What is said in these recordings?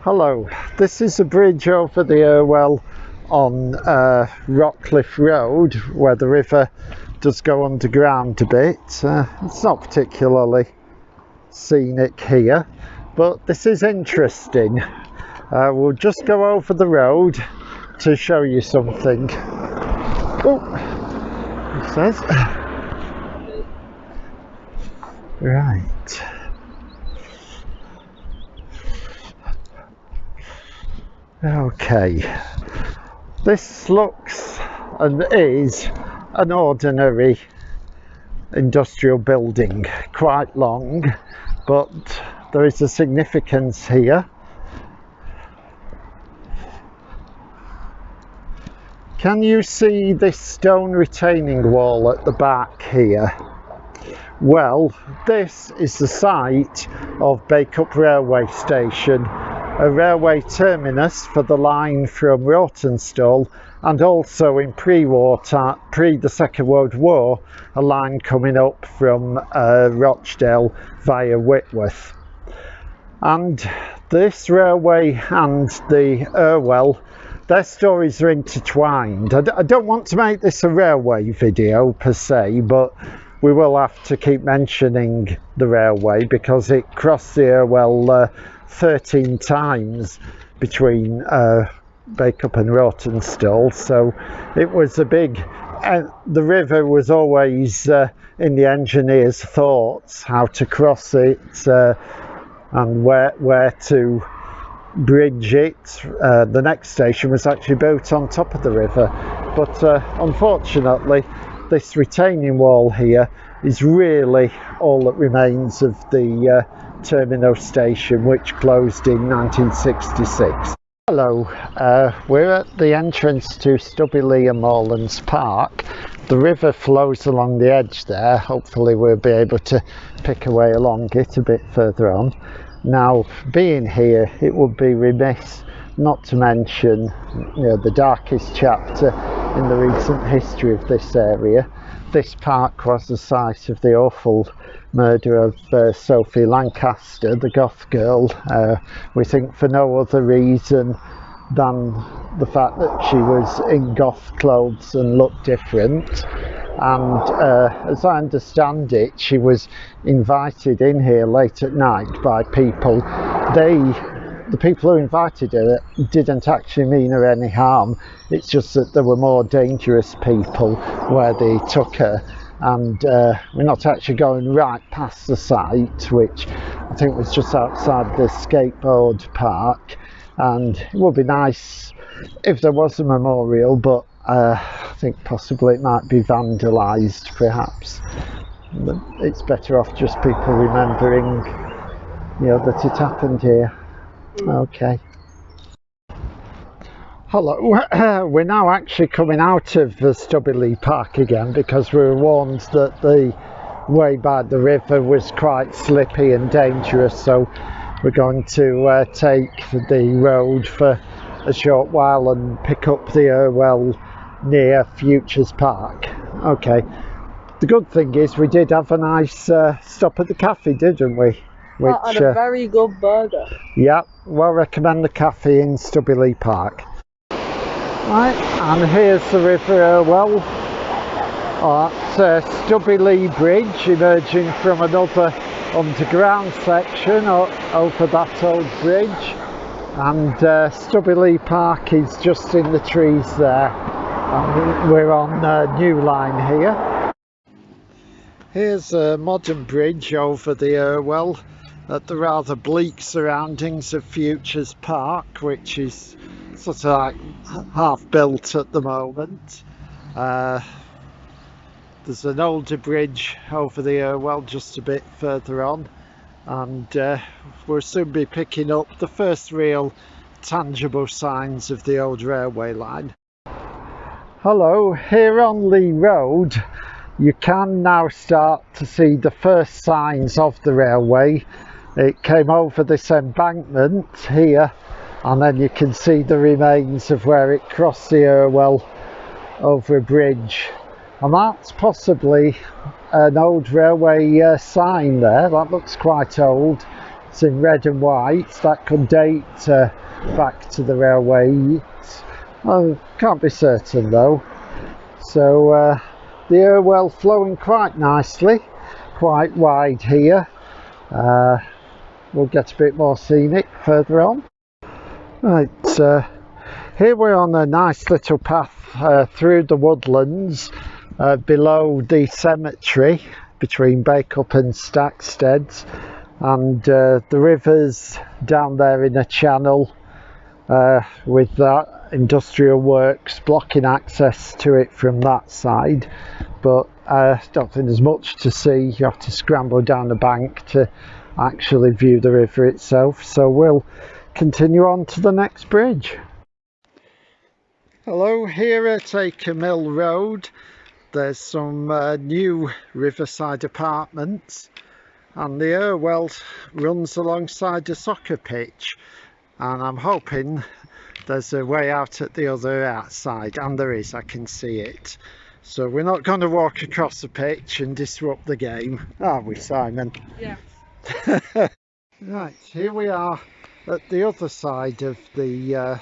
Hello, this is a bridge over the Irwell on Rockcliffe Road where the river does go underground a bit. It's not particularly scenic here, but this is interesting. We'll just go over the road to show you something. Oh, it says. Right. Okay, this looks and is an ordinary industrial building, quite long, but there is a significance here. Can you see this stone retaining wall at the back here? Well, this is the site of Bacup railway station, a railway terminus for the line from Rawtenstall, and also in pre the Second World War, a line coming up from Rochdale via Whitworth. And this railway and the Irwell, their stories are intertwined. I don't want to make this a railway video per se, but we will have to keep mentioning the railway because it crossed the Irwell 13 times between Bacup and Rawtenstall, so it was a big, the river was always in the engineers' thoughts how to cross it and where to bridge it. The next station was actually built on top of the river, but unfortunately this retaining wall here is really all that remains of the terminal station, which closed in 1966. Hello, we're at the entrance to Stubby and Moorlands Park. The river flows along the edge there. Hopefully we'll be able to pick a way along it a bit further on. Now, being here, it would be remiss not to mention, the darkest chapter in the recent history of this area. This park was the site of the awful murder of Sophie Lancaster, the goth girl. We think for no other reason than the fact that she was in goth clothes and looked different. And as I understand it, she was invited in here late at night by people. The people who invited her didn't actually mean her any harm. It's just that there were more dangerous people where they took her. And we're not actually going right past the site, which I think was just outside the skateboard park. And it would be nice if there was a memorial, but I think possibly it might be vandalised perhaps. But it's better off just people remembering, that it happened here. Okay. Hello, we're now actually coming out of the Stubby Park again because we were warned that the way by the river was quite slippy and dangerous, so we're going to take the road for a short while and pick up the Irwell near Futures Park. Okay, the good thing is we did have a nice stop at the cafe, didn't we? And a very good burger. Yeah, well recommend the cafe in Stubby Park. Right, and here's the River Irwell at Stubby Bridge, emerging from another underground section over that old bridge. And Stubby Park is just in the trees there. And we're on New Line here. Here's a modern bridge over the Irwell at the rather bleak surroundings of Futures Park, which is sort of like half built at the moment. There's an older bridge over the Irwell just a bit further on, and we'll soon be picking up the first real tangible signs of the old railway line. Hello, here on Lee Road you can now start to see the first signs of the railway. It came over this embankment here, and then you can see the remains of where it crossed the Irwell over a bridge, and that's possibly an old railway sign there. That looks quite old. It's in red and white. That could date back to the railway. I can't be certain though. So the Irwell flowing quite nicely, quite wide here. We'll get a bit more scenic further on. Right, here we're on a nice little path through the woodlands below the cemetery between Bacup and Stacksteads, and the river's down there in a channel with that industrial works blocking access to it from that side, but I don't think there's much to see. You have to scramble down the bank to actually view the river itself, so we'll continue on to the next bridge. Hello, here at Acre Mill Road there's some new riverside apartments, and the Irwell runs alongside a soccer pitch, and I'm hoping there's a way out at the other outside, and there is, I can see it. So we're not going to walk across the pitch and disrupt the game, are we, Simon? Yeah. Right, here we are at the other side of the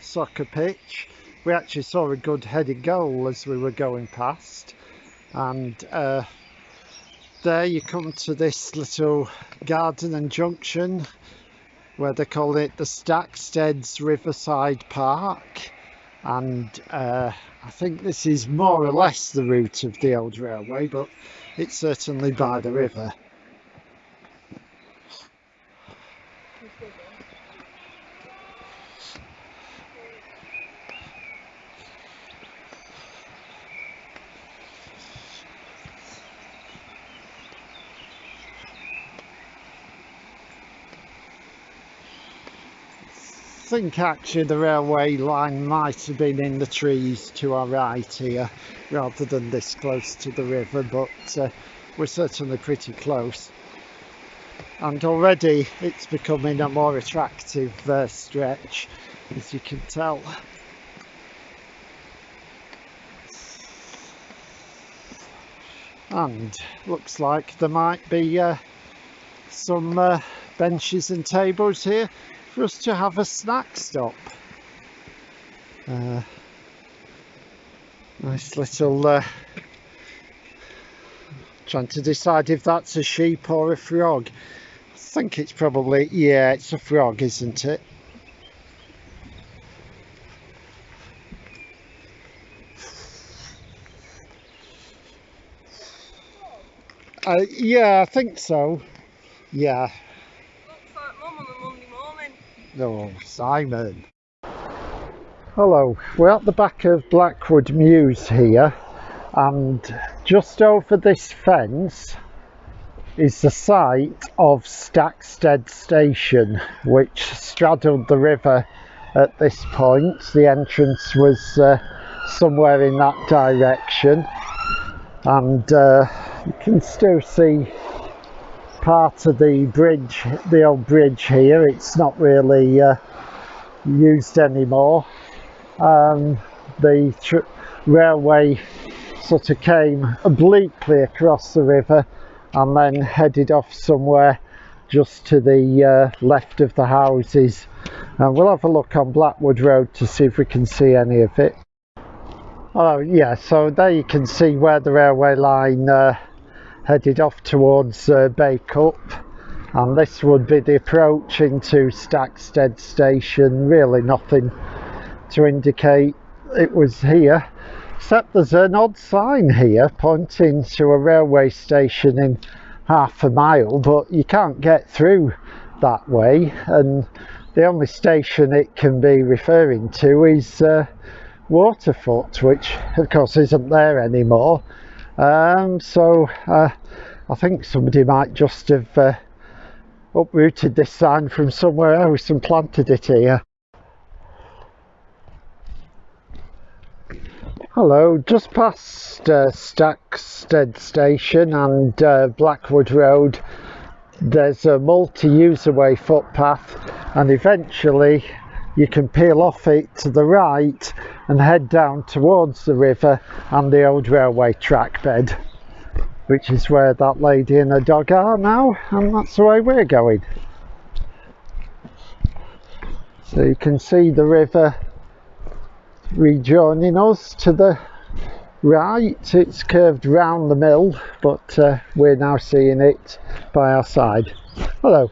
soccer pitch. We actually saw a good headed goal as we were going past, and there you come to this little garden and junction where they call it the Stacksteads Riverside Park, and I think this is more or less the route of the old railway, but it's certainly by the river. I think actually the railway line might have been in the trees to our right here rather than this close to the river, but we're certainly pretty close, and already it's becoming a more attractive stretch, as you can tell. And looks like there might be some benches and tables here for us to have a snack stop. Nice little trying to decide if that's a sheep or a frog. I think it's probably, yeah, it's a frog, isn't it? Yeah, I think so. Yeah. Looks like Mum on a Monday morning. Oh, Simon. Hello, we're at the back of Blackwood Mews here, and just over this fence is the site of Stacksteads Station, which straddled the river at this point. The entrance was somewhere in that direction, and you can still see part of the bridge, the old bridge here. It's not really used anymore. The railway sort of came obliquely across the river and then headed off somewhere just to the left of the houses, and we'll have a look on Blackwood Road to see if we can see any of it. Oh yeah, so there you can see where the railway line headed off towards Bacup, and this would be the approach into Stacksteads Station. Really nothing to indicate it was here, except there's an odd sign here pointing to a railway station in half a mile, but you can't get through that way, and the only station it can be referring to is Waterfoot, which of course isn't there anymore. So I think somebody might just have uprooted this sign from somewhere else and planted it here. Hello, just past Stacksteads Station and Blackwood Road there's a multi-userway footpath, and eventually you can peel off it to the right and head down towards the river and the old railway track bed, which is where that lady and her dog are now, and that's the way we're going. So you can see the river rejoining us to the right. It's curved round the mill, but we're now seeing it by our side. Hello.